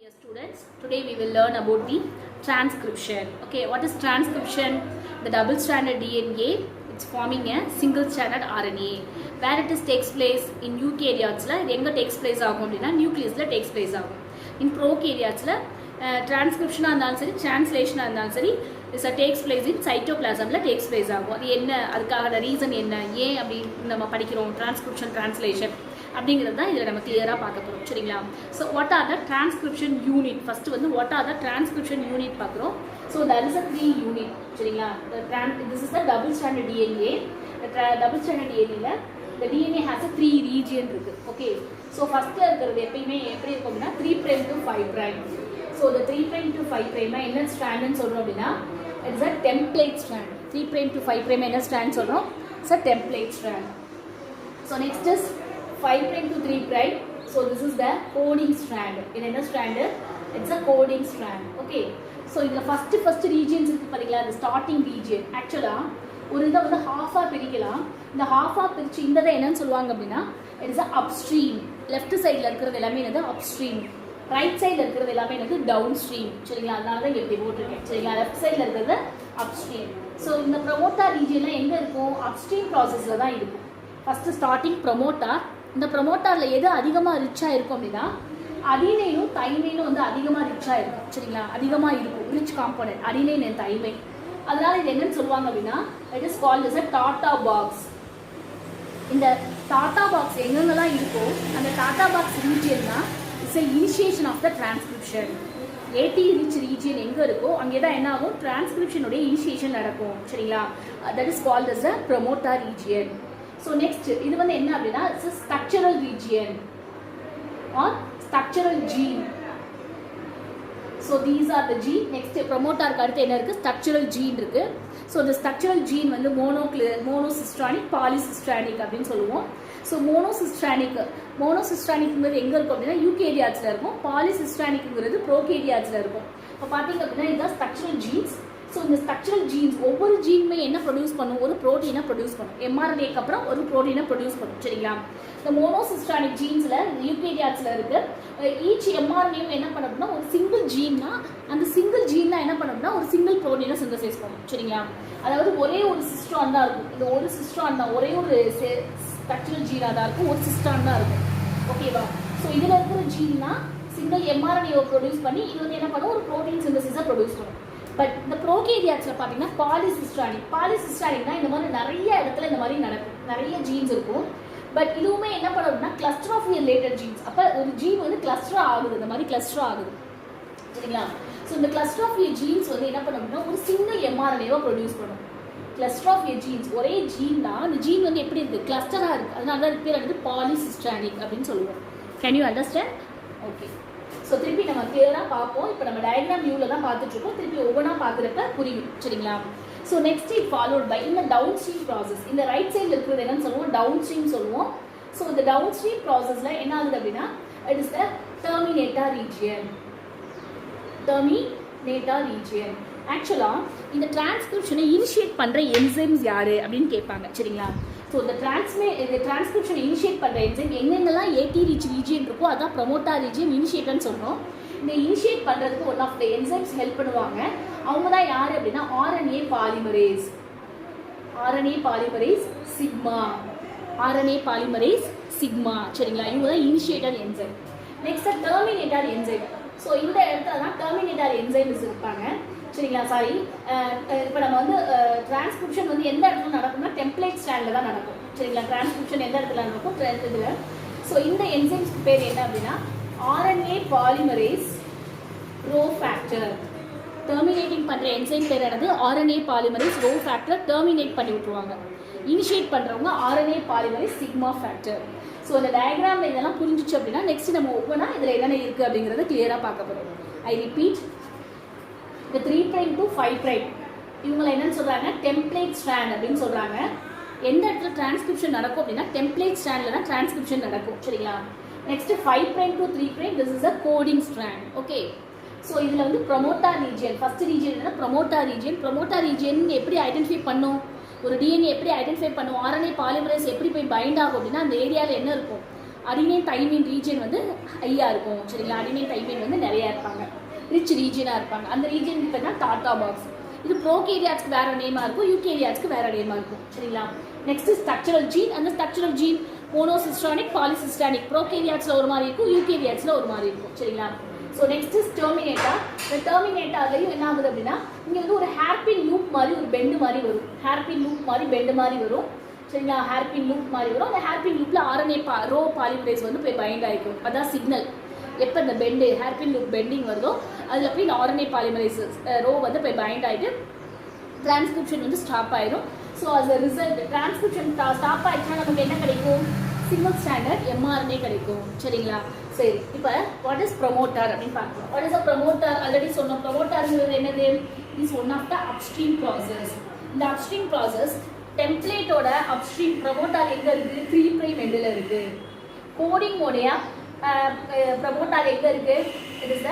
Dear students, today we will learn about the transcription. Okay, what is transcription? The double-stranded DNA, it's forming a single-stranded RNA. Where it is takes place in eukaryotes, it takes place nucleus takes place. In prokaryotes, transcription and translation is takes place in cytoplasm takes place. The reason is transcription translation. அப்படிங்கிறது தான் இதில் நம்ம கிளியராக பார்க்க போகிறோம் சரிங்களா. So what are the transcription unit first வந்து what are the transcription unit பார்க்குறோம். So that is a 3 unit சரிங்களா. This is the double standard DNA. Double standard டிஎன்ஏல இந்த டிஎன்ஏ ஹேஸ் அ 3 ரீஜியன் இருக்குது. ஓகே, ஸோ ஃபஸ்ட்டில் இருக்கிறது எப்பயுமே எப்படி இருக்கும் அப்படின்னா 3' to 5'. ஸோ இந்த 3' to 5' என்ன ஸ்ட்ராண்டுன்னு சொல்கிறோம் அப்படின்னா it's a template strand. 3' to 5' என்ன ஸ்ட்ராண்ட் சொல்கிறோம்? It's a template strand. So next is 5' to 3'. So this is the coding strand. In another strand, it's a coding strand. Okay. So in the first regions இருக்கு பாத்தீங்களா, the starting region. Actually ஒரு இத வந்து half-ஆ பிரிக்கலாம். இந்த half-ஆ பிரிச்சு இந்த இத என்னன்னு சொல்வாங்க அப்படினா it is a upstream. left sideல இருக்குறது எல்லாமே என்னது upstream. right sideல இருக்குறது எல்லாமே என்னது downstream. சரிங்களா, அதனால தான் இப்படி போட்டுருக்கேன். சரிங்களா, left sideல இருக்குறது upstream. So இந்த promoter regionல எங்க இருக்கும்? upstream processல தான் இருக்கும். First starting promoter. இந்த ப்ரொமோட்டரில் எது அதிகமாக ரிச்சாக இருக்கும் அப்படின்னா அடினைனும் தைமைனும் வந்து அதிகமாக ரிச்சாக இருக்கும் சரிங்களா. அதிகமாக இருக்கும் rich component adenine and thymine. அதனால இது என்னன்னு சொல்லுவாங்க அப்படின்னா it is called is a TATA box. இந்த டாட்டா பாக்ஸ் எங்கெங்கெல்லாம் இருக்கோ அந்த டாட்டா பாக்ஸ் ரீஜியன் தான் it's a initiation of the transcription. AT rich region எங்கே இருக்கோ அங்கே தான் என்ன ஆகும்? டிரான்ஸ்கிரிப்ஷனுடைய இனிஷியேஷன் நடக்கும் சரிங்களா. That is called is a promoter region. So next இது வந்து என்ன அப்படின்னா it's a structural region or structural gene. So these are the gene. Next promoter க்கு அடுத்து என்ன இருக்கு? structural gene இருக்கு. So the structural gene வந்து monocystronic polycystronic அப்படினு சொல்லுவோம். So monocystronic எங்க இருக்கும் அப்படின்னா யூகேரியாட்ஸ்ல இருக்கும். polycystronic ப்ரோகேரியாட்ஸ்ல இருக்கும். இப்போ பாத்தீங்க அப்படின்னா இதுதான் structural genes. ஸோ இந்த ஸ்ட்ரக்சரல் ஜீன்ஸ் ஒவ்வொரு ஜீனுமே என்ன ப்ரொடியூஸ் பண்ணும்? ஒரு ப்ரோட்டீனை ப்ரொடியூஸ் பண்ணும். எம்ஆர்என்ஏக்கு அப்புறம் ஒரு ப்ரோட்டீனை ப்ரொடியூஸ் பண்ணும் சரிங்களா. இந்த மோனோசிஸ்டானிக் ஜீன்ஸில் யூகேரியாட்ஸில் இருக்கு. ஈச் எம்ஆர்என்ஏவும் என்ன பண்ணணும்னா ஒரு சிங்கிள் ஜீன்னா அந்த சிங்கிள் ஜீன்னா என்ன பண்ணணும்னா ஒரு சிங்கிள் ப்ரோட்டீனை சிந்தசைஸ் பண்ணும் சரிங்களா. அதாவது ஒரே ஒரு சிஸ்ட்ரான் தான் இருக்கும். இந்த ஒரு சிஸ்ட்ரான் தான் ஒரே ஒரு ஸ்ட்ரக்சரல் ஜீனாக தான் இருக்கும். ஒரு சிஸ்ட்ரான் தான் இருக்கும். ஓகேவா? ஸோ இதில் இருக்கிற ஜீன்னா சிங்கிள் எம்ஆர்என்ஏவை ப்ரொடியூஸ் பண்ணி இது வந்து என்ன பண்ணும்? ஒரு ப்ரோட்டீன் சிந்தசிஸை ப்ரொடியூஸ் பண்ணும். பட் இந்த ப்ரோகேரியாட்ஸில் பார்த்தீங்கன்னா பாலிசிஸ்டானிக்னா இந்த மாதிரி நிறைய இடத்துல இந்த மாதிரி நடக்கும். நிறைய ஜீன்ஸ் இருக்கும். பட் இதுவுமே என்ன பண்ணணும்னா கிளஸ்டர் ஆஃப் ரிலேட்டட் ஜீன்ஸ். அப்போ ஒரு ஜீன் வந்து கிளஸ்டர் ஆகுது. இந்த மாதிரி கிளஸ்டர் ஆகுது சரிங்களா. ஸோ இந்த கிளஸ்டர் ஆஃப் ஜீன்ஸ் வந்து என்ன பண்ணணும்னா ஒரு சிங்கிள் எம்ஆர்என்ஏவை ப்ரொடியூஸ் பண்ணும். கிளஸ்டர் ஆஃப் ஜீன்ஸ் ஒரே ஜீன் தான். அந்த ஜீன் வந்து எப்படி இருக்குது? கிளஸ்டராக இருக்குது. அதனால தான் பேர் வந்து பாலிசிஸ்டானிக் அப்படின்னு சொல்லுவோம். Can you understand? Okay. So திருப்பி நம்ம கிளியராக பார்ப்போம். இப்போ நம்ம டயக்ராம் வியூவில் தான் பார்த்துட்ருக்கோம். திருப்பி ஒவ்வொன்றா பார்க்குறப்ப புரியும் சரிங்களா. So next it followed by இந்த டவுன் ஸ்ட்ரீம் ப்ராசஸ். இந்த ரைட் சைடில் இருக்கிறது என்னன்னு சொல்லுவோம்? டவுன் ஸ்ட்ரீம் சொல்லுவோம். ஸோ இந்த டவுன் ஸ்ட்ரீம் ப்ராசஸில் என்ன ஆகுது அப்படின்னா it is the terminator region. ஆக்சுவலாக இந்த டிரான்ஸ்கிரிப்ஷனை இனிஷியேட் பண்ணுற என்சைம்ஸ் யார் அப்படின்னு கேட்பாங்க சரிங்களா. ஸோ இந்த டிரான்ஸ்கிரிப்ஷனை இனிஷியேட் பண்ணுற என்சைம் எங்கெங்கெல்லாம் ஏடி ரிச் ரீஜியன் இருக்கோ அதான் ப்ரொமோட்டர் ரீஜியன் இனிஷியேட்டர்னு சொல்கிறோம். இந்த இனிஷியேட் பண்ணுறதுக்கு one of the enzymes help பண்ணுவாங்க. அவங்க தான் யார் அப்படின்னா ஆர்என்ஏ சிக்மா சரிங்களா. இவங்க தான் initiator enzyme. Next terminator enzyme. So இந்த இடத்துல தான் டெர்மினேட்டர் என்சைம்ஸ் இருப்பாங்க சரிங்களா. சாரி, இப்போ நம்ம வந்து டிரான்ஸ்கிரிப்ஷன் வந்து எந்த இடத்துல நடக்கும்னா டெம்ப்ளேட் ஸ்டாண்டில் தான் நடக்கும் சரிங்களா. டிரான்ஸ்கிரிப்ஷன் எந்த இடத்துல நடக்கும்? இதில். ஸோ இந்த என்சைம்ஸ்க்கு பேர் என்ன அப்படின்னா RNA polymerase rho factor. Terminating பண்ணுற என்சைம் பேர் என்னது? RNA polymerase rho factor. Terminate பண்ணி விட்டுருவாங்க. இனிஷியேட் பண்ணுறவங்க RNA polymerase sigma factor. So இந்த டயக்ராமில் இதெல்லாம் புரிஞ்சிச்சு அப்படின்னா நெக்ஸ்ட் நம்ம ஒவ்வொன்றா இதில் என்னென்ன இருக்குது அப்படிங்கிறத கிளியராக பார்க்க போகிறோம். ஐ ரிப்பீட், இந்த 3' to 5' இவங்களை என்னன்னு சொல்கிறாங்க? டெம்ப்ளேட் ஸ்ட்ராண்ட் அப்படின்னு சொல்கிறாங்க. எந்த இடத்துல டிரான்ஸ்கிரிப்ஷன் நடக்கும் அப்படின்னா டெம்ப்ளேட் ஸ்ட்ராண்டில் தான் டிரான்ஸ்கிரிப்ஷன் நடக்கும் சரிங்களா. Next 5' to 3' this is a coding strand. Okay. So இதில் வந்து ப்ரொமோட்டர் ரீஜியன். ஃபர்ஸ்ட் ரீஜியன் என்ன? ப்ரொமோட்டர் ரீஜியன் எப்படி ஐடென்டிஃபை பண்ணும்? ஒரு டிஎன்ஏ எப்படி ஐடென்டிஃபை பண்ணும்? ஆர்என்ஏ பாலிமரேஸ் எப்படி போய் பைண்ட் ஆகும் அப்படின்னா அந்த ஏரியாவில் என்ன இருக்கும்? அடினைன் தைமின் ரீஜன் வந்து ஹையாக இருக்கும் சரிங்களா. அடினைன் தைமின் வந்து நிறையா இருப்பாங்க, ரிச் ரீஜனாக இருப்பாங்க. அந்த ரீஜனுக்கு பேர் தான் டாடா பாக்ஸ். இது ப்ரோகேரியாட்ஸ்க்கு வேற நேமாக இருக்கும், யூகேரியாட்ஸ்க்கு வேற நேமாக இருக்கும் சரிங்களா. Next structural gene. அந்த ஸ்ட்ரக்சரல் ஜீன் மோனோசிஸ்டானிக், பாலிசிஸ்டானிக். ப்ரோகேரியாட்ஸ்ல ஒரு மாதிரி இருக்கும், யூகேரியாட்ஸ்ல ஒரு மாதிரி இருக்கும் சரிங்களா. So next is terminator. இந்த டெர்மினேட்டாலையும் என்ன ஆகுது அப்படின்னா இங்கே வந்து ஒரு ஹேர்பின் லூப் மாதிரி ஒரு பெண்டு மாதிரி வரும், ஹேர்பின் லூப் மாதிரி பெண்டு மாதிரி வரும் சரிங்களா. ஹேர்பின் லூப் மாதிரி வரும். அந்த ஹேர்பின் லூப்ல ஆர்என்ஏ ரோ பாலிமரேஸ் வந்து போய் பைண்ட் ஆகிக்கும். அதான் சிக்னல். எப்போ இந்த பெண்டு ஹேர்பின் லூப் பெண்டிங் வருதோ அதில் போய் இந்த ஆர்என்ஏ பாலிமரேஸ் ரோ வந்து போய் பைண்ட் ஆகிட்டு டிரான்ஸ்கிரிப்ஷன் வந்து ஸ்டாப் ஆயிடும். So as a result transcription stop ஆயிடுச்சுன்னா நமக்கு என்ன கிடைக்கும், சிங்கிள் ஸ்டாண்டர்ட் எம்ஆர்என்ஏ கிடைக்கும் சரிங்களா. சரி, இப்போ வாட் இஸ் ப்ரொமோட்டர் அப்படின்னு பார்க்கலாம். What is a promoter? Already சொன்னோம். ப்ரொமோட்டர்ங்கிறது என்னது? Is one of the upstream process. இந்த அப்ஸ்ட்ரீம் ப்ராசஸ் டெம்ப்ளேட்டோட அப்ஸ்ட்ரீம் ப்ரொமோட்டார் எங்கே இருக்குது? 3' எண்டில் இருக்குது. கோடிங் உடைய ப்ரொமோட்டார் எங்கே இருக்குது? இட் இஸ் த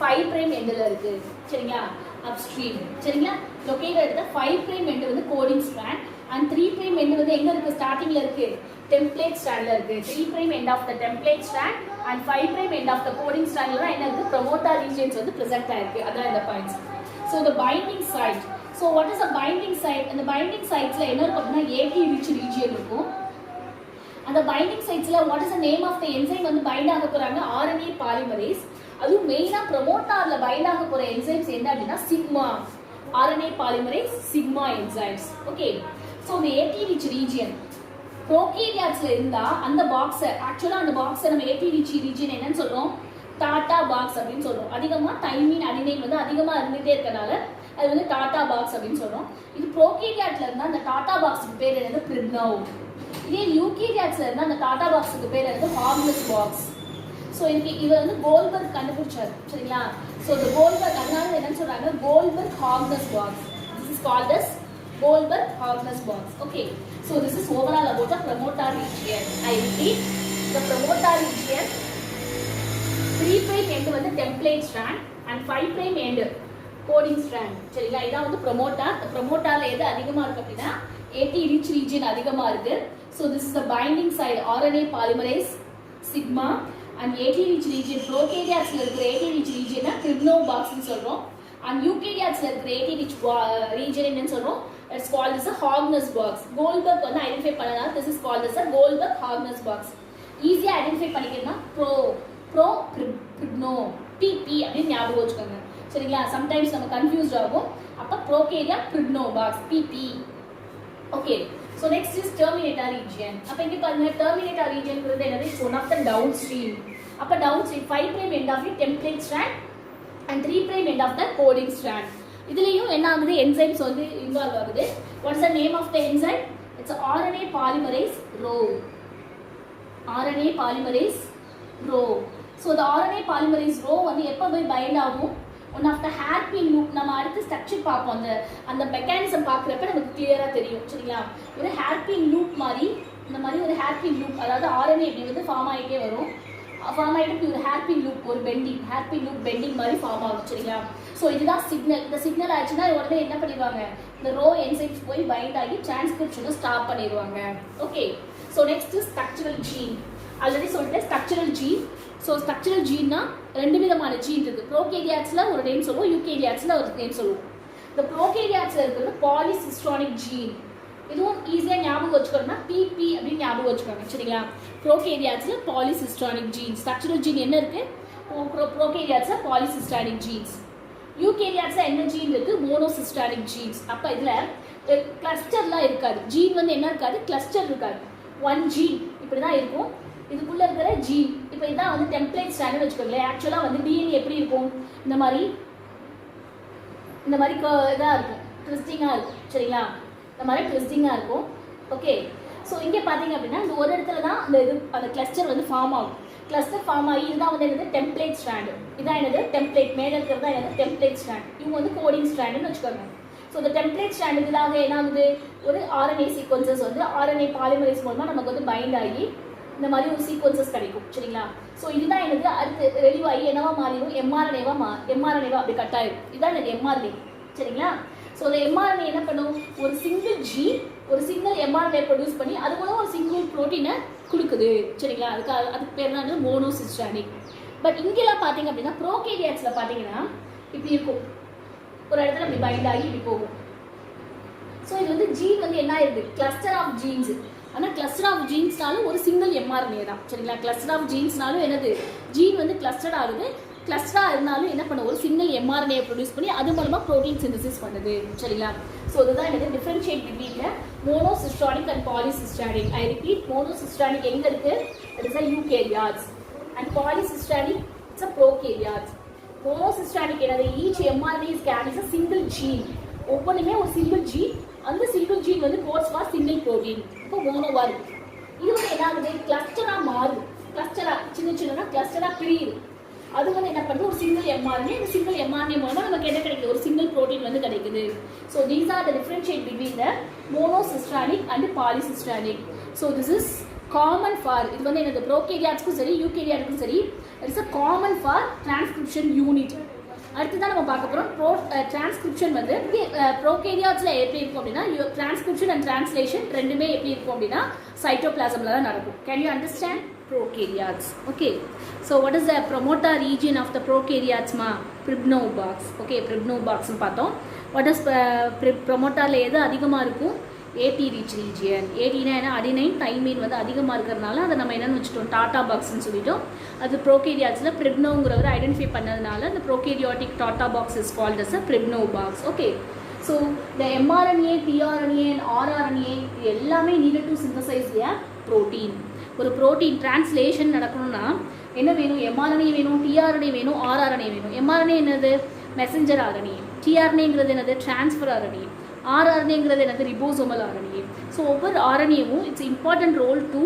5' எண்டில் இருக்குது சரிங்களா. அப்ஸ்ட்ரீம் சரிங்களா. லொக்கேட்டட் எடுத்த 5' எண்டு வந்து கோடிங் ஸ்ட்ராண்ட் அண்ட் 3' எண்டு வந்து எங்கே இருக்குது? ஸ்டார்டிங்கில் இருக்குது, டெம்ப்ளேட் ஸ்ட்ராண்டில் இருக்குது. 3' end of the template strand and 5' end of the coding ஸ்ட்ராண்டில் தான் என்ன இருக்குது? ப்ரொமோட்டார் ரீஜன்ஸ் வந்து ப்ரெசென்ட் ஆயிருக்கு. அதான் இந்த points. So the binding site. So what is a binding site? அந்த பைண்டிங் சைட்ஸில் என்ன இருக்கும் அப்படின்னா ஏடி ரிச் ரீஜியன் இருக்கும். அந்த பைண்டிங் சைட்ஸில் what is the name of the enzyme வந்து பைண்ட் ஆக போகிறாங்க? RNA polymerase. அதுவும் மெயினாக ப்ரொமோட்டாரில் பைண்ட் ஆக போகிற என்சைம்ஸ் என்ன அப்படின்னா sigma. RNA polymerase sigma enzymes. Okay. So இந்த ஏடி ரிச் ரீஜியன் ப்ரோகேரியாட்ஸ்ல இருந்தா அந்த பாக்ஸை ஆக்சுவலாக அந்த பாக்ஸை நம்ம ஏடி ரிச் ரீஜியன் என்னன்னு சொல்கிறோம்? டாடா பாக்ஸ் அப்படின்னு சொல்கிறோம். அதிகமாக தைமின் அடினைன் வந்து அதிகமாக இருந்துகிட்டே இருக்கனால அது வந்து டாடா பாக்ஸ் அப்படின்னு சொல்கிறோம். இது ப்ரோகேரியாட்ல இருந்தால் அந்த டாடா பாக்ஸுக்கு பேர் என்னது? பிரிப்னவ். இதே யூகேரியாட்ஸ்ல இருந்தால் அந்த டாடா பாக்ஸுக்கு பேர் என்னது? Harmless box. ஸோ இன்னைக்கு இவர் வந்து கோல்பர்க் கண்டுபிடிச்சார் சரிங்களா. ஸோ இந்த கோல்பர்க் அதனால என்னன்னு சொல்றாங்க? Goldberg Hogness box. This is called as Goldberg Hogness box. Okay. So this is overall about the promoter region. I repeat, the promoter region 3' end வந்து template strand and 5' end coding strand. சரிங்களா. இதான் வந்து promoter. promoterல எது அதிகமா இருக்கு அப்படின்னா AT rich region அதிகமா இருக்கு. So this is the binding side RNA polymerase sigma and AT rich region prokaryotes ல இருக்கிற AT rich region Cribnow box னு சொல்றோம். and eukaryotes ல இருக்கிற AT rich region என்னன்னு சொல்றோம்? It's called as a Hogness box. Goldberg வந்து identify பண்ணனால this is called as a Goldberg Hogness box. ஈஸியா ஐடென்டிஃபை பண்ணிக்கிறதுனா Cribnow PP அப்படின்னு ஞாபகம் வச்சுக்கோங்க சரிங்களா. சம்டைம்ஸ் நம்ம கன்ஃபியூஸ்ட் ஆகும். அப்ப ப்ரோகேரியா Cribnow box PP. Okay. So next is terminator region. அப்ப இங்க பாருங்க terminator regionங்கிறது என்னது? It's one of the downstream. அப்ப downstream 5' end of the template strand and 3' end of the coding strand. இதுலயும் என்ன ஆகுது? என்சைம்ஸ் வந்து இன்வால்வ் ஆகுது. What is the name of the enzyme? It's RNA polymerase rho. RNA polymerase rho. So the RNA polymerase rho வந்து எப்ப போய் bind ஆகும்? One of the hairpin loop. நம்ம அடுத்து ஸ்ட்ரக்சர் பார்ப்போம். அந்த மெக்கானிசம் பார்க்குறப்ப நமக்கு கிளியரா தெரியும் சரிங்களா. ஒரு ஹேர்பின் லூப் மாதிரி இந்த மாதிரி ஒரு ஹேர்பின் லூப், அதாவது ஆர்என்ஏ இப்படி வந்து ஃபார்ம் ஆகிட்டே வரும். ஃபார்ம் ஆகிட்டு ஒரு ஹேர்பின் லூப், ஒரு பெண்டிங் ஹேர்பின் லூப் பெண்டிங் மாதிரி ஃபார்ம் ஆகும் சரிங்களா. ஸோ இதுதான் சிக்னல். இந்த சிக்னல் ஆச்சுன்னா உடனே என்ன பண்ணிடுவாங்க? இந்த ரோ என்சைம்ஸ் போய் பைண்ட் ஆகி டிரான்ஸ்கிரிப்ஷனை ஸ்டாப் பண்ணிடுவாங்க. Okay. So next structural gene. Already சொல்லிட்டேன் ஸ்ட்ரக்சரல் ஜீன். ஸோ ஸ்ட்ரக்சரல் ஜீன்னா ரெண்டு விதமான ஜீன் இருக்குது. ப்ரோகேரியாட்ஸில் ஒரு நேம் சொல்லுவோம், யூகேரியாட்ஸில் ஒரு நேம் சொல்லுவோம். இந்த ப்ரோகேரியாட்ஸில் இருக்கிறது பாலிசிஸ்டானிக் ஜீன். இதுவும் ஈஸியாக ஞாபகம் வச்சுக்கணும்னா பிபி அப்படின்னு ஞாபகம் வச்சுக்கோங்க சரிங்களா. ப்ரோகேரியாட்ஸில் பாலிசிஸ்டானிக் ஜீன். ஸ்ட்ரக்சரல் ஜீன் என்ன இருக்குது? ப்ரோகேரியாட்ஸில் பாலிசிஸ்டானிக் ஜீன்ஸ். யூகேரியாட்ஸில் என்ன ஜீன் இருக்குது? மோனோசிஸ்டானிக் ஜீன்ஸ். அப்போ இதில் கிளஸ்டர்லாம் இருக்காது. ஜீன் வந்து என்ன இருக்காது? கிளஸ்டர் இருக்காது. ஒன் ஜீன் இப்படி தான் இருக்கும். இதுக்குள்ளே இருக்கிற ஜீன் இப்போ இதான் வந்து டெம்ப்ளேட் ஸ்டாண்டர்ட் வச்சுக்கோங்களேன். ஆக்சுவலாக வந்து டிஎன்ஏ எப்படி இருக்கும்? இந்த மாதிரி இதாக இருக்கும், ட்விஸ்டிங்காக இருக்கும் சரிங்களா. இந்த மாதிரி ட்விஸ்டிங்காக இருக்கும். ஓகே. ஸோ இங்கே பார்த்தீங்க அப்படின்னா இந்த ஒரு இடத்துல தான் அந்த கிளஸ்டர் வந்து ஃபார்ம் ஆகும். கிளஸ்டர் ஃபார்ம் ஆகி இதுதான் வந்து என்னது? Template stand. இதான் என்னது? டெம்ப்ளேட். மேலே இருக்கிறது தான் என்னது? Template stand. இவங்க வந்து கோடிங் ஸ்டாண்டுன்னு வச்சுக்கோங்க. ஸோ இந்த டெம்ப்ளேட் ஸ்டாண்டுக்காக என்ன ஆகுது? ஒரு ஆர்என்ஏ சீக்வன்சஸ் வந்து ஆர்என்ஏ பாலிமரேஸ் மூலமாக நமக்கு வந்து பைண்ட் ஆகி இந்த மாதிரி ஒரு சீக்வன்சஸ் கிடைக்கும் சரிங்களா. ஸோ இதுதான் என்னது? அடுத்து ரெலிவ் ஆகி என்னவா மாறிடும்? எம்ஆர்என்ஏவா அப்படி கட் ஆயிடும். இதுதான் என்னது? எம்ஆர்என்ஏ சரிங்களா. ஸோ ஸோ அந்த mRNA என்ன பண்ணும், ஒரு சிங்கிள் ஜீன் ஒரு சிங்கிள் mRNA ப்ரொடியூஸ் பண்ணி அது மூலம் ஒரு சிங்கிள் ப்ரோட்டீனை கொடுக்குது. சரிங்களா, அதுக்கு பேர் தான் மோனோசிஸ்டானிக். பட் இங்கெல்லாம் பார்த்தீங்க அப்படின்னா ப்ரோகேரியாட்ஸில் பார்த்தீங்கன்னா இப்படி இருக்கும், ஒரு இடத்துல இப்படி பைண்ட் ஆகி இப்படி போகும். ஸோ இது வந்து ஜீன் வந்து என்ன ஆயிருது, கிளஸ்டர் ஆஃப் ஜீன்ஸ். ஆனால் கிளஸ்டர் ஆஃப் ஜீன்ஸ்னாலும் ஒரு சிங்கிள் mRNA தான். சரிங்களா, கிளஸ்டர் ஆஃப் ஜீன்ஸ்னாலும் என்னது, ஜீன் வந்து கிளஸ்டர் ஆகுது. கிளஸ்டராக இருந்தாலும் என்ன பண்ண, ஒரு சிங்கிள் mRNA ப்ரொடியூஸ் பண்ணி அது மூலமாக ப்ரோட்டீன் சிந்தசிஸ் பண்ணுது. சரிங்களா, ஸோ இதுதான் என்னது differentiate between மோனோசிஸ்டானிக் and பாலிசிஸ்டானிக். I repeat, மோனோசிஸ்டானிக் எங்க இருக்கு, it is a eukaryotes and polycystic it's a prokaryotes. மோனோசிஸ்டானிக் என்னது, each mRNA is carries a single gene. ஒவ்வொன்றுமே ஒரு சிங்கிள் ஜீன், அந்த சிங்கிள் ஜீன் வந்து கோட்ஸ் ஃபார் சிங்கிள் ப்ரோட்டீன். இப்போ மோனோவா இருக்கு. இது வந்து என்ன ஆகுது, கிளஸ்டரா மாறுது. கிளஸ்டரா சின்ன சின்னதா கிளஸ்டரா பிரியுது. அது வந்து என்ன பண்ணுது, ஒரு சிங்கிள் mRNA. இந்த சிங்கிள் mRNA மூலமா நமக்கு என்ன கிடைக்குது, ஒரு சிங்கிள் ப்ரோட்டீன் வந்து கிடைக்குது. So these are the differentiate between the மோனோசிஸ்டானிக் and பாலிசிஸ்டானிக். So this is common for, இது வந்து என்னது ப்ரோகேரியாட்ஸ்க்கும் சரி யூகேரியாட்ஸ்க்கும் சரி, it's a common for transcription unit. அடுத்ததான் நம்ம பார்க்க போகிறோம் டிரான்ஸ்கிரிப்ஷன் வந்து ப்ரோகேரியாட்ஸில் எப்படி இருக்கும் அப்படின்னா, டிரான்ஸ்கிரிப்ஷன் அண்ட் டிரான்ஸ்லேஷன் ரெண்டுமே எப்படி இருக்கும் அப்படின்னா சைட்டோபிளாசமில் தான் நடக்கும். Can you understand prokaryotes? Okay, so what is the promoter region of the prokaryotes ma, pribnobox. Okay, pribnobox nu pathom. What is promoterல எது அதிகமா இருக்கும், AT rich region. AT னா என்ன, அடினைன் தைமைன் வந்து அதிகமா இருக்கறனால அதை நம்ம என்னன்னு வெச்சிட்டோம், டாடா பாக்ஸ் னு சொல்லிட்டோம். அது prokaryotes-ல pribnoங்கறவரை ஐடென்டிஃபை பண்ணதுனால the prokaryotic tata box is called as a pribnobox. Okay, so the mRNA, tRNA and rRNA எல்லாமே needed to synthesize a protein. ஒரு ப்ரோட்டீன் டிரான்ஸ்லேஷன் நடக்கணும்னா என்ன வேணும், mRNA வேணும், tRNA வேணும், rRNA வேணும். mRNA என்னது, மெசஞ்சர் RNA. tRNAங்கிறது என்னது, டிரான்ஸ்ஃபர் RNA. rRNAங்கிறது என்னது, ரிபோசோமல் RNA. ஸோ ஒவ்வொரு RNAவும் it's important role to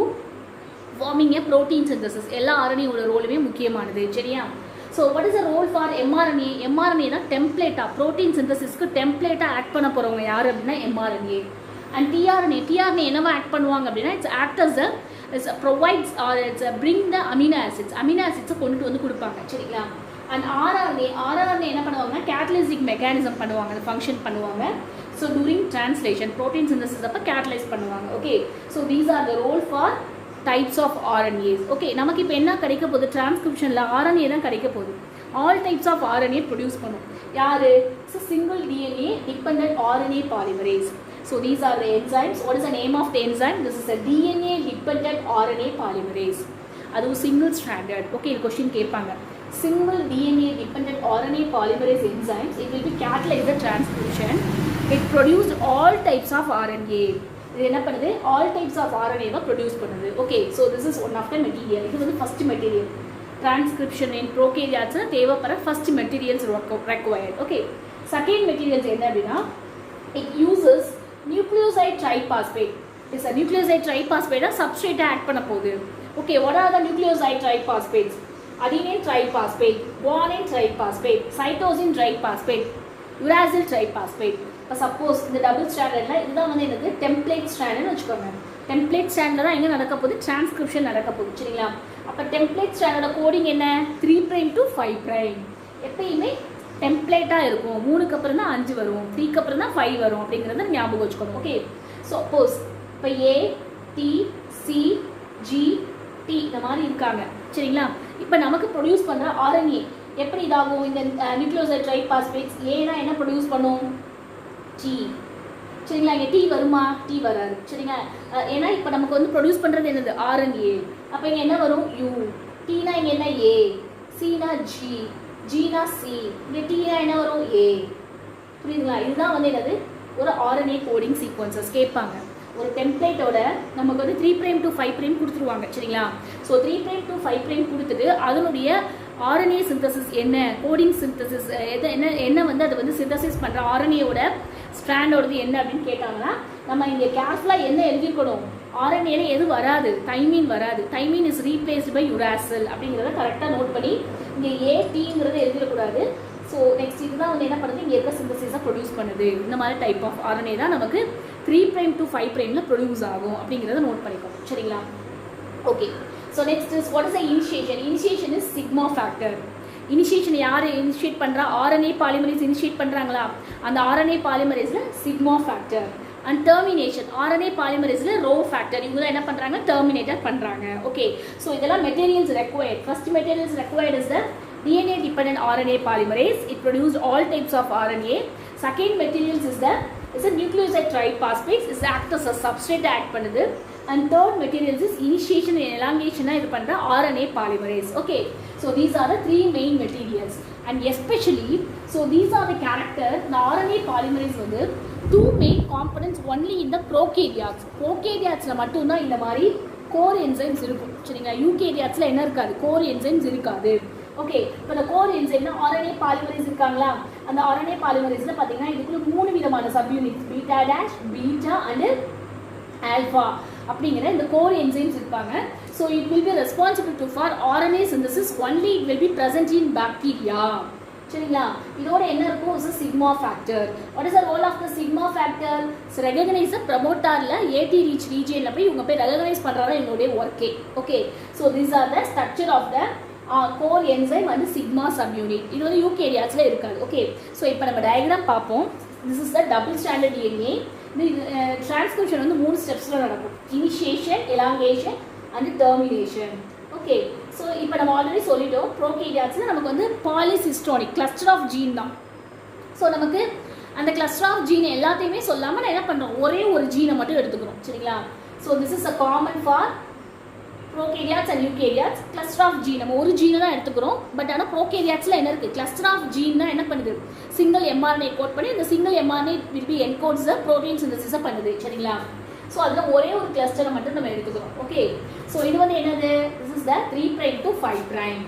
forming a protein synthesis. எல்லா RNAவோட ரோலுமே முக்கியமானது. சரியா, so what is the role for mRNA? mRNA தான் டெம்ப்ளேட்டாக ப்ரோட்டீன் சிந்தசிஸ்க்கு டெம்ப்ளேட்டாக ஆக்ட் பண்ண போகிறவங்க யார் அப்படின்னா mRNA. அண்ட் tRNA என்னவா ஆக்ட் பண்ணுவாங்க அப்படின்னா, it's act as a provides or it's bring the amino ஆசிட்ஸை கொண்டுட்டு வந்து கொடுப்பாங்க. சரிங்களா, அண்ட் RRNA என்ன பண்ணுவாங்கன்னா கேட்டலிசிக் மெக்கானிசம் பண்ணுவாங்க, அந்த ஃபங்க்ஷன் பண்ணுவாங்க. So during translation protein synthesis அப்போ கேட்டலைஸ் பண்ணுவாங்க. Okay, so these are the role for types of RNAs. Okay, நமக்கு இப்போ என்ன கிடைக்க போகுது, டிரான்ஸ்கிரிப்ஷனில் RNA தான் கிடைக்க போகுது. All types of RNA produce பண்ணும் யார், single DNA dependent RNA polymerase. So these are the enzymes. What is the name of the enzyme? This is a DNA dependent RNA polymerase. அது single stranded. Okay, இந்த question கேட்பாங்க. Single DNA dependent RNA polymerase enzymes, it will be catalyze the transcription. It produced all types of RNA. இது என்ன பண்ணுது, all types of RNA வ produce பண்ணுது. Okay, so this is one of the material. இது வந்து first material. Transcription in prokaryotes தேவைப்படுற first materials required. Okay, second materials என்ன அப்படின்னா, it uses nucleoside triphosphate. It is a nucleoside triphosphate substrate act பண்ண போகுது. Okay, what are the nucleoside triphosphates? Adenine triphosphate, guanine triphosphate, cytosine triphosphate, uracil triphosphate. இப்போ suppose இந்த double ஸ்ட்ராண்டர்டில் இதுதான் வந்து எனக்கு template ஸ்ட்ராண்டுன்னு வச்சுக்கோங்க. டெம்ப்ளேட் ஸ்ட்ராண்டில் தான் எங்கே நடக்க போகுது, டிரான்ஸ்கிரிப்ஷன் நடக்க போகுது. சரிங்களா, அப்போ டெம்ப்ளேட் ஸ்ட்ராண்டோட கோடிங் என்ன, 3' to 5'. எப்பயுமே டெம்ப்ளேட்டாக இருக்கும். 3க்கு அப்புறம் தான் 5 வரும், 3க்கு அப்புறம் தான் 5 வரும் அப்படிங்கிறத ஞாபகம் வச்சுக்கணும். ஓகே, சப்போஸ் இப்போ A, T, C, G, T இந்த மாதிரி இருக்காங்க. சரிங்களா, இப்போ நமக்கு ப்ரொடியூஸ் பண்ணுற RNA எப்படி இதாகும், இந்த நியூக்ளியோசைட் ட்ரைபாஸ்பேட்ஸ் ஏன்னா என்ன ப்ரொடியூஸ் பண்ணும், T. சரிங்களா, இங்கே T வருமா, T வராது. சரிங்களா, ஏன்னா இப்போ நமக்கு வந்து ப்ரொடியூஸ் பண்ணுறது என்னது, RNA. அப்போ இங்கே என்ன வரும், U. Tனா இங்கே என்ன, A. Cனா G. Gனா C. இங்கே Tனா என்ன வரும், A. புரியுதுங்களா, இதுதான் வந்து என்னது ஒரு RNA கோடிங் சீக்வன்சஸ் கேட்பாங்க. ஒரு டெம்ப்ளேட்டோட நமக்கு வந்து 3' to 5' கொடுத்துருவாங்க. சரிங்களா, ஸோ 3' to 5' கொடுத்துட்டு அதனுடைய RNA சிந்தசிஸ் என்ன, கோடிங் சிந்தசிஸ் எது என்ன வந்து அதை வந்து சிந்தசிஸ் பண்ணுற RNAவோட ஸ்ட்ராண்டோடது என்ன அப்படின்னு கேட்டாங்கன்னா நம்ம இங்கே கேர்ஃபுல்லாக என்ன எழுதிக்கணும், RNAல எது வராது, தைமீன் வராது. தைமீன் இஸ் ரீப்ளேஸ்டு பை யுராசில் அப்படிங்கிறத கரெக்டாக நோட் பண்ணி இங்கே ATங்கிறத எழுதிடக்கூடாது. ஸோ நெக்ஸ்ட் இதுதான் வந்து என்ன பண்ணுது, இங்கே இருக்க சிந்தசிஸை ப்ரொடியூஸ் பண்ணுது. இந்த மாதிரி டைப் ஆஃப் RNA தான் நமக்கு 3' to 5'ல ப்ரொடியூஸ் ஆகும் அப்படிங்கிறத நோட் பண்ணிக்கோங்க. சரிங்களா, okay. So next is what is the initiation. Initiation is sigma factor. Initiation யார் இனிஷியேட் பண்ணுறா? RNA பாலிமரேஸ் இனிஷியேட் பண்ணுறாங்களா? அந்த RNA பாலிமரேஸில் sigma factor. And termination RNA பாலிமரேஸில் ரோ ஃபேக்டர். இவங்க தான் என்ன பண்ணுறாங்க? டெர்மினேட்டர் பண்ணுறாங்க. ஓகே, ஸோ இதெல்லாம் materials required. First materials required is the DNA dependent RNA polymerase. It produced all types of RNA. Second materials is a nucleoside triphosphate. Is act as a substrate act பண்ணுது. And third materials is initiation and elongation இது பண்ற RNA polymerase. Okay, so these are the three main materials. And especially, so these are the character. The RNA polymerase வந்து two main components only in the prokaryotes. Prokaryotes மட்டும் தான் இந்த மாதிரி core enzymes இருக்கும். சரிங்களா? eukaryotes என்ன இருக்காது? core enzymes இருக்காது. ஓகே, இப்போ இந்த கோர் என்சைம்னா RNA பாலிமரேஸ் இருக்காங்களா? அந்த RNA பாலிமரேஸ்ல பார்த்தீங்கன்னா இதுக்குள்ள 3 விதமான subunits beta dash, beta and alpha அப்படிங்கிற இந்த கோர் என்சைம்ஸ் இருப்பாங்க. So it will be responsible to for RNA synthesis only it will be present in bacteria. சரிங்களா? இதோட என்ன இருக்கும்? Is sigma factor. What is the role of the sigma factor? Recognise ப்ரமோட்டாரில் AT rich ரீஜியனில் போய் இவங்க போய் ரெகனைஸ் பண்ணுறாங்க என்னுடைய ஒர்க்கே. Okay, so these are the structure of the core enzyme வந்து சிக்மா சப்யூனிட். இது வந்து யூகேரியாஸ்ல இருக்காது. ஓகே, ஸோ இப்போ நம்ம டயக்ராம் பார்ப்போம். This is the double standard DNA. இது டிரான்ஸ்கிரிப்ஷன் வந்து 3 ஸ்டெப்ஸில் நடக்கும். Initiation, elongation and termination. Okay, so இப்போ நம்ம ஆல்ரெடி சொல்லிட்டோம் ப்ரோகேரியாஸில் நமக்கு வந்து பாலிசிஸ்டோனிக் கிளஸ்டர் ஆஃப் ஜீன் தான். ஸோ நமக்கு அந்த கிளஸ்டர் ஆஃப் ஜீன் எல்லாத்தையுமே சொல்லாமல் நான் என்ன பண்ணுறோம்? ஒரே ஒரு ஜீனை மட்டும் எடுத்துக்கிறோம். சரிங்களா? So this is a common for prokaryotes and eukaryotes. Cluster of gene நம்ம ஒரு ஜீனை தான் எடுத்துக்கிறோம். பட் ஆனால் ப்ரோகேரியாட்ஸில் என்ன இருக்குது? கிளஸ்டர் ஆஃப் ஜீன் தான் என்ன பண்ணுது? சிங்கிள் mRNA கோட் பண்ணி இந்த single mRNA will be encodes the protein சிந்தசிஸை பண்ணுது. சரிங்களா? ஸோ அதில் ஒரே ஒரு கிளஸ்டரை மட்டும் நம்ம எடுத்துக்கிறோம். ஓகே, ஸோ இது வந்து என்னது? This is the 3' to 5'.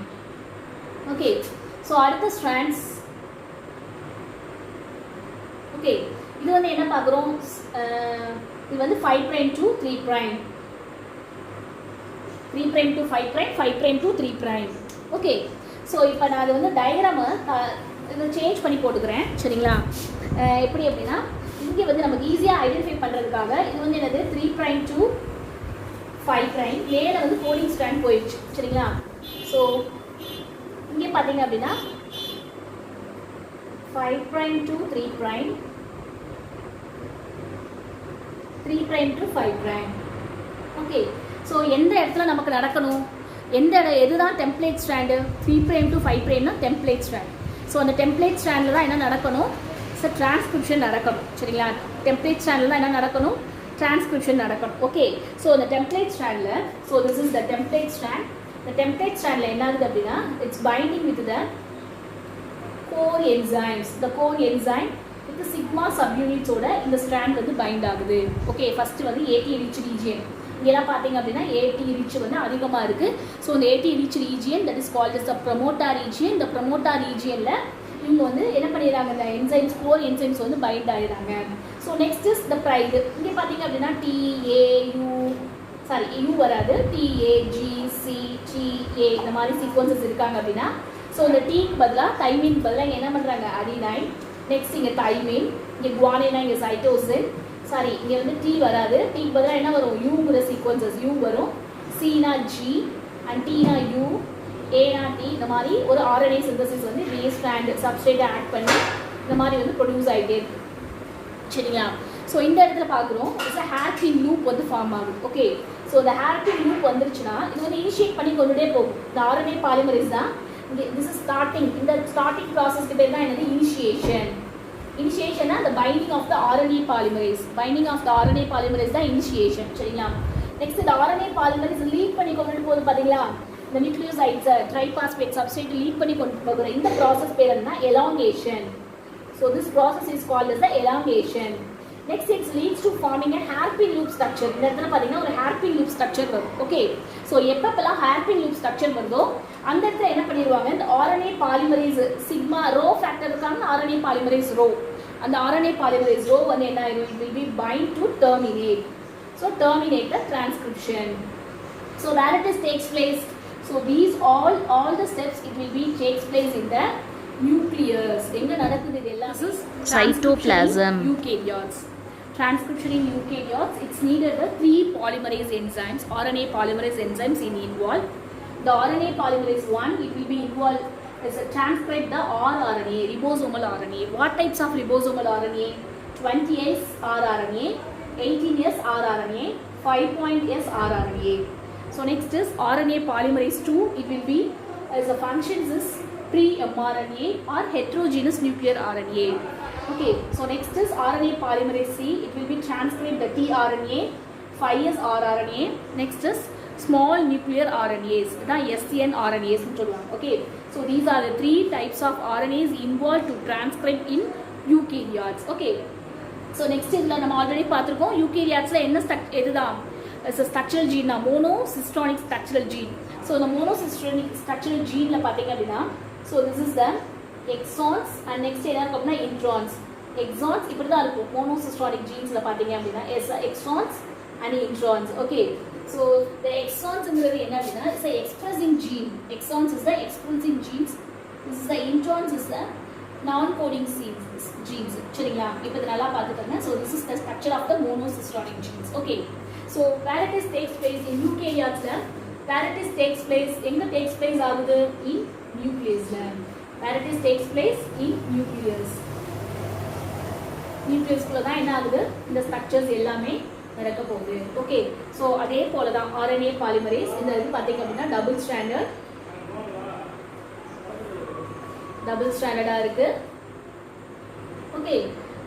Okay, so அடுத்த ஸ்ட்ராண்ட்ஸ். ஓகே, இது வந்து என்ன பார்க்குறோம்? இது வந்து 5' to 3'. 3' to 5', 5' to 3'. Okay, so இப்போ நான் அது வந்து டயக்ராமை இதை சேஞ்ச் பண்ணி போட்டுக்கிறேன். சரிங்களா? எப்படி அப்படின்னா இங்கே வந்து நமக்கு ஈஸியாக ஐடென்டிஃபை பண்ணுறதுக்காக இது வந்து என்னது? 3' to 5'. ஏல வந்து கோடிங் ஸ்ட்ராண்ட் போயிடுச்சு. சரிங்களா? ஸோ இங்கே பார்த்தீங்க அப்படின்னா 5' to 3', 3' to 5'. ஓகே, ஸோ எந்த இடத்துல நமக்கு நடக்கணும்? எதுதான் டெம்ப்ளேட் ஸ்ட்ராண்டு? 3' to 5'னா டெம்ப்ளேட் ஸ்ட்ராண்ட். ஸோ அந்த டெம்ப்ளேட் ஸ்ட்ராண்டில் தான் என்ன நடக்கணும்? ஸோ டிரான்ஸ்கிரிப்ஷன் நடக்கணும். சரிங்களா? டெம்ப்ளேட் ஸ்ட்ராண்டில் தான் என்ன நடக்கணும்? டிரான்ஸ்கிரிப்ஷன் நடக்கணும். ஓகே, ஸோ அந்த டெம்ப்ளேட் ஸ்ட்ராண்டில், so this is the template strand. இந்த டெம்ப்ளேட் ஸ்ட்ராண்டில் என்ன ஆகுது அப்படின்னா it's binding with the core enzymes. The core enzyme with sigma சப்யூனிட்ஸோட இந்த ஸ்ட்ராண்ட் வந்து பைண்ட் ஆகுது. ஓகே, ஃபஸ்ட்டு வந்து AT ரீச் ரீஜியன். இங்கெல்லாம் பார்த்தீங்க அப்படின்னா AT ரீச் வந்து அதிகமாக இருக்குது. ஸோ இந்த AT rich region that is called is the promoter region. இந்த ப்ரமோட்டா ரீஜியனில் இவங்க வந்து என்ன பண்ணிடுறாங்க? இந்த என்சைம்ஸ் கோர் என்சைம்ஸ் வந்து பைண்ட் ஆகிடுறாங்க. So next is the bright. இங்கே பார்த்தீங்க அப்படின்னா U வராது, TAGCTA இந்த மாதிரி சீக்வன்சஸ் இருக்காங்க அப்படின்னா ஸோ இந்த டீக்கு பதிலாக தைமின் பதிலாக இங்கே என்ன பண்ணுறாங்க? அடினைன். நெக்ஸ்ட் இங்கே தைமின், இங்கே குவானினா, இங்கே சைட்டோசின். சாரி, இங்கே வந்து T வராது. டீக்கு பதிலாக என்ன வரும்? யூங்கிற சீக்வன்சஸ் U வரும். Cனா G அண்ட் Tனா U, Aனா T. இந்த மாதிரி ஒரு RNA சிந்தசிஸ் வந்து பேஸ் ஸ்ட்ராண்ட் சப்ஸ்ட்ரேட்டை ஆட் பண்ணி இந்த மாதிரி வந்து ப்ரொடியூஸ் ஆகிட்டே இருக்கு. சரிங்களா? ஸோ இந்த இடத்துல பார்க்குறோம் இட்ஸ் அ ஹேர்பின் லூப் வந்து ஃபார்ம் ஆகும். ஓகே, ஸோ இந்த ஹேர்பின் லூப் வந்துருச்சுன்னா இது வந்து இனிஷியேட் பண்ணி கொண்டுட்டே போகும். இந்த RNA பாலிமரேஸ் தான் திஸ் இஸ் ஸ்டார்டிங். இந்த ஸ்டார்டிங் ப்ராசஸ்க்கு பேர் தான் என்னது? Initiation. இனிஷியேஷன்னா the binding of the RNA polymerase. Binding of the RNA polymerase தான் இனிஷியேஷன். சரிங்களா? நெக்ஸ்ட் இந்த RNA polymerase லீட் பண்ணி கொண்டு போகுது பார்த்தீங்களா? இந்த நியூக்ளியோசைட்ஸை ட்ரைபாஸ்பேட் சப்ஸ்ட்ரேட் லீட் பண்ணி கொண்டு போகிற இந்த ப்ராசஸ் பேர் என்ன? Elongation. So this process is called as the elongation. Next it leads to forming a hairpin loop structure. இந்த இடத்துல பார்த்தீங்கன்னா ஒரு hairpin loop structure வரும். ஓகே, ஸோ எப்பப்பெல்லாம் hairpin loop structure வருதோ அந்த இடத்துல என்ன பண்ணிடுவாங்க? இந்த RNA polymerase sigma rho factor இருக்காங்க, RNA polymerase ரோ. அந்த RNA polymerase ரோ வந்து என்ன ஆயிடும்? It will be bind to terminate. So terminate the transcription. So where it is takes place? So these all the steps it will be takes place in the nucleus. எங்க நடக்குது இதெல்லாம்? Cytoplasm. Eukaryotes. Transcription in eukaryotes, it's needed the 3 polymerase enzymes, RNA polymerase enzymes involved. The RNA polymerase 1, it will be involved is transcribe the rRNA, ribosomal RNA. What types of ribosomal RNA? 20S rRNA, 18S rRNA, 5' rRNA. So next is RNA polymerase 2. It will be as the functions is pre-mRNA or heterogeneous nuclear RNA. Okay, so next is RNA polymerase C. It will be transcribe the tRNA, 5S rRNA. Next is small nuclear RNAs, the SN RNAs. Okay, so these are the 3 types of RNAs involved to transcribe in eukaryotes. Okay, so next is நம்ம already பார்த்திருக்கோம் யூகேரியாட்ஸ்ல என்ன இதுதான் is a structural gene na monocystonic structural gene. So the monocystonic structural gene la பாத்தீங்க அப்படினா so this is the exons and next என்ன இருக்கு அப்படினா introns. Exons இப்படி தான் இருக்கும் monocystonic genes la பாத்தீங்க அப்படினா is exons and introns. Okay, so the exons ங்கிறது என்ன அப்படினா is a expressing gene. Exons is the expressing genes. This is the introns is the non-coding genes. சரிங்களா, இப்போ இத நல்லா பாத்துக்கங்க. So this is the structure of the monocystonic genes. Okay, so where it is takes place in eukaryotes la, where it is takes place enga takes place ஆகுது in nucleus la, where it is takes place in nucleus. nucleus குள்ள தான் என்ன ஆகுது இந்த structures எல்லாமே நடக்க போகுது. Okay, so அதே போல தான் RNA polymerase இந்த இது பாத்தீங்க அப்படினா டபுள் ஸ்ட்ராண்டடா இருக்கு. ஓகே,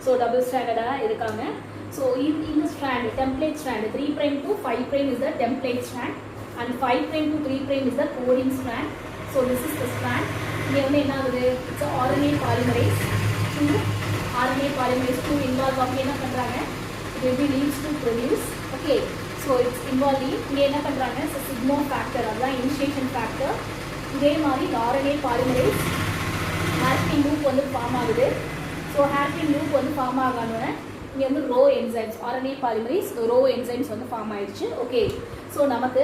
சோ டபுள் ஸ்ட்ராண்டடா இருக்காங்க. So in the strand, template strand, 3' to 5' is the template strand and 5' to 3' is the coding strand. So this is the strand. Here வந்து என்ன ஆகுது, it's a RNA polymerase 2. RNA polymerase 2 involve ஆகி என்ன பண்றாங்க, it will be leads to produce. Okay, so it's involved இங்க என்ன பண்றாங்க, so sigma factor அதான் initiation factor. இதே மாதிரி RNA polymerase hairpin loop வந்து ஃபார்ம் ஆகுது. So hairpin loop வந்து ஃபார்ம் ஆகானோனே இங்க வந்து rho enzymes RNA polymerase rho enzymes வந்து ஃபார்ம் ஆயிடுச்சு. ஓகே, சோ நமக்கு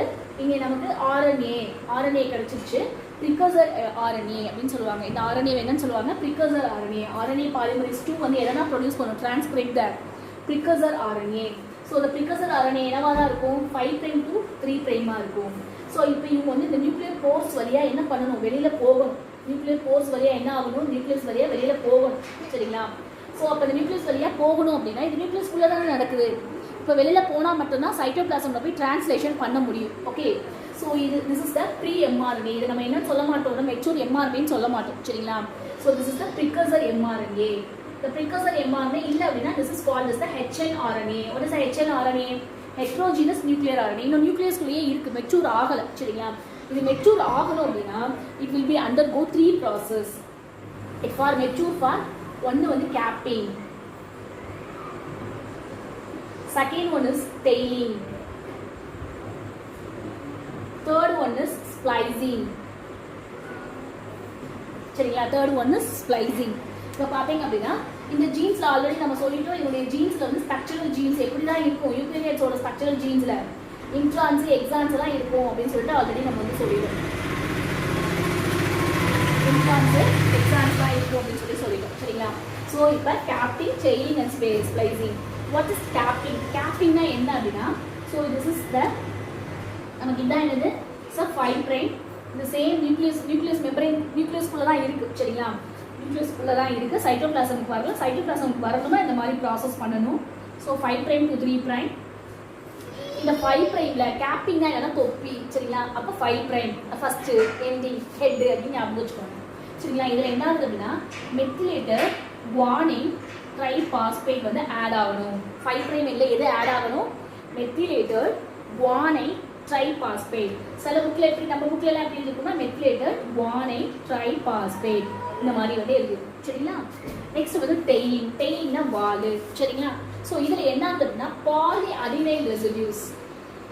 RNA கிடைச்சிருச்சு. precursor RNA அப்படினு சொல்லுவாங்க. இந்த RNA என்னன்னு சொல்லுவாங்க, precursor RNA. RNA polymerase 2 வந்து எதனா ப்ரொடியூஸ் பண்ணும், transcribe the precursor RNA. So the precursor RNA என்னவா தான் இருக்கும், 5' to 3' ஆ இருக்கும். சோ இப்போ இவங்க வந்து இந்த நியூக்ளியர் போர்ஸ் வழியா என்ன பண்ணணும், வெளியில போகணும். நியூக்ளியர் போர்ஸ் வழியா என்ன ஆகணும், நியூக்ளியஸ் வழியா வெளியில போகணும். சரிங்களா, ஸோ அப்போ இந்த நியூக்ளியஸ் வழியாக போகணும் அப்படின்னா இது நியூக்ளியஸ்குள்ளே தானே நடக்குது. இப்போ வெளியில் போனால் மட்டும்தான் சைட்டோபிளாசமில் போய் டிரான்ஸ்லேஷன் பண்ண முடியும். Okay, so this is the pre mRNA. இது நம்ம என்ன சொல்ல மாட்டோம், மெச்சூர் mRNAன்னு சொல்ல மாட்டோம். சரிங்களா, so this is the precursor mRNA. The precursor mRNA இல்லை அப்படின்னா this is called as the hnRNA. What is the hnRNA? heterogeneous nuclear RNA. இன்னும் நியூக்ளியஸ்குள்ளேயே இருக்குது, மெச்சூர் ஆகலை. சரிங்களா, இது மெச்சூர் ஆகணும் அப்படின்னா it will be undergo 3 process. It for mature for ஒன்று வந்து capping, second one is tailing, third one is splicing. சரிங்களா, third one is splicing. இப்போ பார்த்தீங்க அப்படின்னா இந்த ஜீன்ஸ்ல ஆல்ரெடி நம்ம சொல்லிட்டோம், இதோடைய ஜீன்ஸ்ல வந்து ஸ்ட்ரக்சரல் ஜீன்ஸ் எப்படி தான் இருக்கும், யூகேரியோட்ஸோட ஸ்ட்ரக்சரல் ஜீன்ஸ்ல இன்ட்ரான்ஸ் எக்ஸான்ஸ் எல்லாம் இருக்கும் அப்படின்னு சொல்லிட்டு ஆல்ரெடி நம்ம வந்து சொல்லிட்டோம். இன்ட்ரான்ஸ் எக்ஸான்ஸ் தான் இருக்கும் அப்படின்னு சொல்லிட்டோம். சரிங்களா, ஸோ இப்போ capping, chaining and splicing. What is capping? கேப்பிங்னா என்ன அப்படின்னா, ஸோ திஸ் இஸ் த நமக்கு இதான் என்னது, ஸோ 5'. இந்த சேம் நியூக்ளியஸ் மெம்பரேன் நியூக்ளியஸ்குள்ளே தான் இருக்குது. சரிங்களா, நியூக்ளியஸ்குள்ளே தான் இருக்குது. சைட்டோபிளாசமுக்கு வரல. சைட்டோபிளாசமுக்கு வரணும்னா இந்த மாதிரி ப்ராசஸ் பண்ணணும். So 5' to 3'. இந்த 5'ல கேப்பிங்னா என்னன்னா தொப்பி. சரிங்களா, அப்போ 5' ஃபர்ஸ்ட் எண்டிங் ஹெட் அப்படின்னு ஞாபகம் வச்சுக்கோங்க. சரிங்களா, இதில் என்ன ஆகுது அப்படின்னா மெத்திலேட்டர் குவானின் ட்ரைபாஸ்பேட் வந்து ஆட் ஆகணும். 5' இல்லை, எது ஆட் ஆகணும், மெத்திலேட்டர் குவானை ட்ரைபாஸ்பேட். சில புக்கில் எப்படி, நம்ம புக்கில் எல்லாம் எப்படி இருக்குன்னா மெத்திலேட்டர் குவானை ட்ரைபாஸ்பேட் இந்த மாதிரி வந்து இருக்குது. சரிங்களா, நெக்ஸ்ட் வந்து டெய்லிங்னா வாலு. சரிங்களா, ஸோ இதில் என்ன ஆகுதுன்னா பாலி அடினைல் ரெசிடியூஸ்,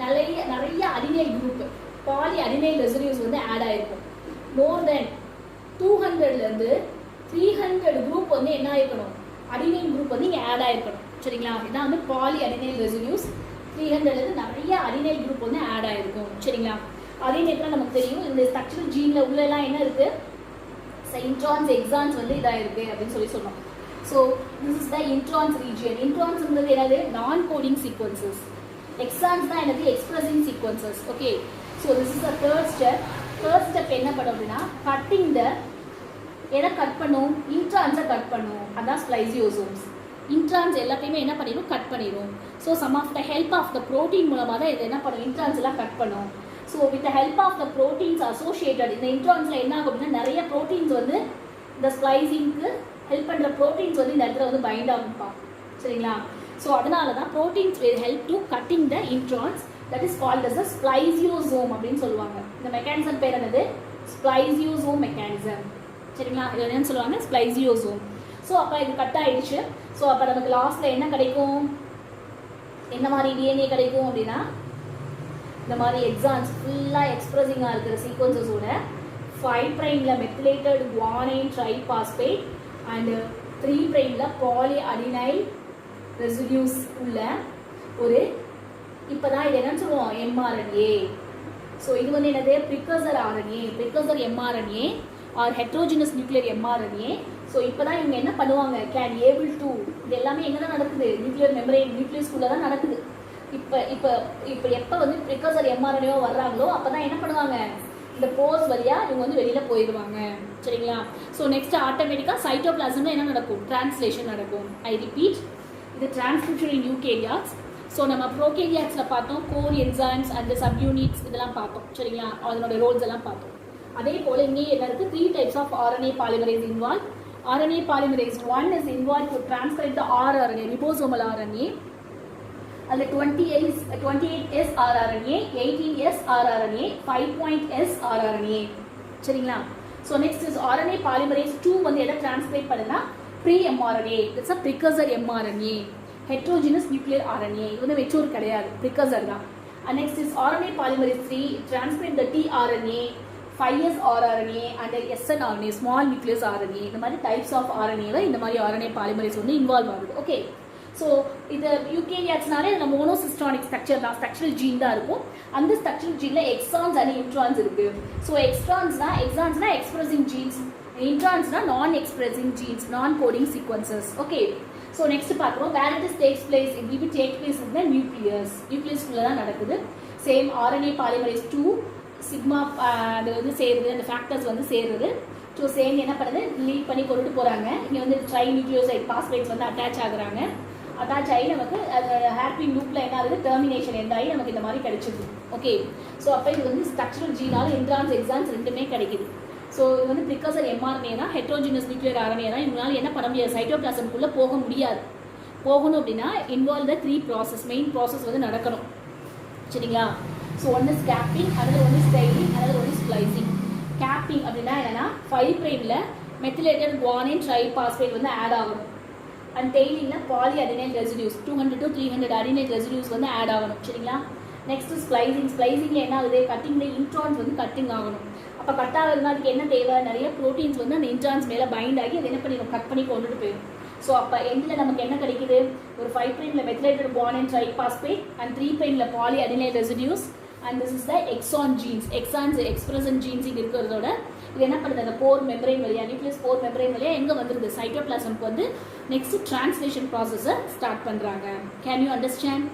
நிறைய adenyl group poly adenyl residues வந்து ஆட் ஆகிருக்கும். மோர் தென் 200லேருந்து 300 குரூப் வந்து என்ன ஆகிருக்கணும், அடினைல் குரூப் வந்து இங்கே ஆட் ஆகிருக்கணும். சரிங்களா, இதான் வந்து பாலி அடினைல் ரெசிடியூஸ். 300லேருந்து நிறைய அடினைல் குரூப் வந்து ஆட் ஆகிருக்கும். சரிங்களா, அதே நேரத்தில் நமக்கு தெரியும் இந்த ஸ்ட்ரக்சரல் ஜீனில் உள்ளெல்லாம் என்ன இருக்குது, இன்ட்ரான்ஸ் எக்ஸான்ஸ் வந்து இதாக இருக்குது அப்படின்னு சொன்னோம். So this is the introns region. இன்ட்ரான்ஸ்ங்கிறது என்னது, நான் கோடிங் சீக்வன்சஸ். எக்ஸான்ஸ் தான் என்னது, expressing sequences. Okay, so this is the third step. என்ன பண்ணும் அப்படின்னா கட்டிங் த எதை கட் பண்ணும்? இன்ட்ரான்ஸை கட் பண்ணும். அதான் ஸ்ப்ளைசியோசோம்ஸ். இன்ட்ரான்ஸ் எல்லாத்தையுமே என்ன பண்ணிடும்? கட் பண்ணிடும். So some of the help of the protein மூலமாக தான் இது என்ன பண்ணும்? இன்ட்ரான்ஸ் எல்லாம் கட் பண்ணும். So with the help of the proteins associated, இந்த இன்ட்ரான்ஸில் என்ன ஆகும் அப்படின்னா நிறைய ப்ரோட்டீன்ஸ் வந்து இந்த ஸ்ப்ளைசிங்க்கு ஹெல்ப் பண்ணுற ப்ரோட்டீன்ஸ் வந்து இந்த இடத்துல வந்து பைண்ட் ஆகும்ப்பா. சரிங்களா? ஸோ அதனால தான் proteins will help to cutting the introns. That is called as a spliceosome அப்படின்னு சொல்லுவாங்க. இந்த மெக்கானிசம் பேர் என்னது? Spliceosome mechanism. சரிங்களா? இது என்னன்னு சொல்லுவாங்க? ஸ்ப்ளைசியோசோம். ஸோ அப்போ இது கட் ஆயிடுச்சு. ஸோ அப்போ நமக்கு லாஸ்ட்டில் என்ன கிடைக்கும்? என்ன மாதிரி டிஎன்ஏ கிடைக்கும் அப்படின்னா இந்த மாதிரி எக்ஸான்ஸ் ஃபுல்லாக எக்ஸ்பிரஸிங்காக இருக்கிற சீக்வன்சஸோட 5 பிரைமில் மெத்திலேட்டட் குவானைன் ட்ரைபாஸ்பேட் அண்டு 3 பிரைமில் பாலி அடினைல் ரெசிடியூஸ் உள்ள ஒரு இப்போ தான் இது என்னன்னு சொல்லுவோம்? எம்ஆர்என்ஏ. ஸோ இது வந்து என்னது? Precursor RNA, precursor mRNA or heterogeneous nuclear mRNA. So இப்போ தான் இவங்க என்ன பண்ணுவாங்க? கேன் ஏபிள் டு, இது எல்லாமே எங்கே தான் நடக்குது? நியூக்ளியர் மெம்பரேன், நியூக்ளியஸ்குள்ளே தான் நடக்குது. இப்போ இப்போ இப்போ எப்போ வந்து ப்ரிகர்சர் எம்ஆர்என்ஏவோ வர்றாங்களோ அப்போ தான் என்ன பண்ணுவாங்க? இந்த போர்ஸ் வழியாக இவங்க வந்து வெளியில் போயிடுவாங்க. சரிங்களா? ஸோ நெக்ஸ்ட் ஆட்டோமேட்டிக்காக சைட்டோபிளாசம்ல என்ன நடக்கும்? டிரான்ஸ்லேஷன் நடக்கும். ஐ ரிப்பீட், இது டிரான்ஸ்கிரிப்ஷன் இன் யூகேரியாட்ஸ். ஸோ நம்ம ப்ரோகேரியாட்ஸில் பார்த்தோம் core enzymes and sub units இதெல்லாம் பார்த்தோம். சரிங்களா? அதனோட ரோல்ஸ் எல்லாம் பார்த்தோம். அதே போல் இங்கே என்ன இருக்குது? 3 types of RNA polymerase involved. RNA polymerase 1 is involved to transcribe the rRNA, ribosomal RNA. அதில் 28S rRNA, 18S rRNA, 5.S rRNA. சரிங்களா? So next is RNA polymerase 2 வந்து எதை டிரான்ஸ்கிரைப் பண்ணுன்னா pre-mRNA. It's a precursor mRNA, heterogeneous nuclear RNA. இது வந்து mature கிடையாது, ப்ரிகர்சர் தான். And next is RNA polymerase 3 transcribe the tRNA, 5S rRNA and snRNA, small nucleus RNA. இந்த மாதிரி டைப்ஸ் ஆஃப் RNA இந்த மாதிரி RNA பாலிமரேஸ் வந்து இன்வால்வ் ஆகுது. ஓகே, ஸோ இது யூகேரியாட்ஸ்னாலே இதில் மோனோசிஸ்டானிக் ஸ்ட்ரக்சர் தான், ஸ்ட்ரக்சரல் ஜீன் தான் இருக்கும். அந்த ஸ்ட்ரக்சரல் ஜீனில் எக்ஸான்ஸ் அண்ட் இன்ட்ரான்ஸ் இருக்குது. ஸோ எக்ஸான்ஸ்னா எக்ஸ்பிரஸிங் ஜீன்ஸ், இன்ட்ரான்ஸ்னா non expressing genes, non coding sequences. Okay, so next பார்க்குறோம் where it is takes place. It will be take place in the நியூக்ளியஸ்குள்ளே தான் நடக்குது. சேம் RNA பாலிமரேஸ் 2 சிக்மா அது வந்து சேருது, அந்த ஃபேக்டர்ஸ் வந்து சேருது. ஸோ சேர்ந்து என்ன பண்ணுது? லீட் பண்ணி கொண்டு போகிறாங்க. இங்கே வந்து ட்ரை நியூக்ளியோசைட் பாஸ்பேட்ஸ் வந்து அட்டாச் ஆகுறாங்க. அட்டாச் ஆகி நமக்கு அது ஹேர்பின் லூப்பில் என்ன ஆகுது? டெர்மினேஷன் எண்ட் ஆகி நமக்கு இந்த மாதிரி கிடைச்சிது. ஓகே, ஸோ அப்போ இது வந்து ஸ்ட்ரக்சரல் ஜீனால் இன்ட்ரான்ஸ் எக்ஸான்ஸ் ரெண்டுமே கிடைக்குது. ஸோ இது வந்து ப்ரிகர்சர் எம்ஆர்என்ஏ தான், ஹெட்ரோஜினஸ் நியூக்ளியர் ஆர்என்ஏ தான். இவங்களால என்ன பண்ண முடியாது? சைட்டோபிளாசம்குள்ளே போக முடியாது. போகணும் அப்படின்னா involve the 3 process, main process வந்து நடக்கணும். சரிங்களா? So one is capping, another one is tailing, another one is splicing. Capping அப்படின்னா என்னன்னா 5 பிரைமில் மெத்திலேட்டட் குவானைன் ட்ரைபாஸ்பேட் வந்து ஆட் ஆகணும். அண்ட் டெய்லிங்கில் poly adenyl residues 200 to 300 adenyl residues வந்து ஆட் ஆகணும். சரிங்களா? நெக்ஸ்ட் ஸ்ப்ளைசிங்கில் என்ன ஆகுது? கட்டிங்கில் இன்ட்ரான்ஸ் வந்து கட்டிங் ஆகணும். அப்போ கட் ஆகுதுன்னா அதுக்கு என்ன தேவை? நிறைய ப்ரோட்டீன்ஸ் வந்து அந்த இன்ட்ரான்ஸ் மேலே பைண்ட் ஆகி அது என்ன பண்ணிடும்? கட் பண்ணி கொண்டுட்டு போயிடும். ஸோ அப்போ எண்டில் நமக்கு என்ன கிடைக்குது? ஒரு 5 பிரைமில் மெத்திலேட்டட் குவானைன் ட்ரைபாஸ்பேட் அண்ட் 3 பிரைமில் poly adenyl residues and this is the exon genes. Exons expression genes இங்கே இருக்கிறதோட இது என்ன பண்ணுது? அந்த போர் மெம்பரைன் வழியாக, நியூக்ளியஸ் போர் மெம்பரைன் வழியாக எங்கே வந்துருது? சைட்டோபிளாசம்க்கு வந்து நெக்ஸ்ட் டிரான்ஸ்லேஷன் ப்ராசஸை ஸ்டார்ட் பண்ணுறாங்க. Can you understand?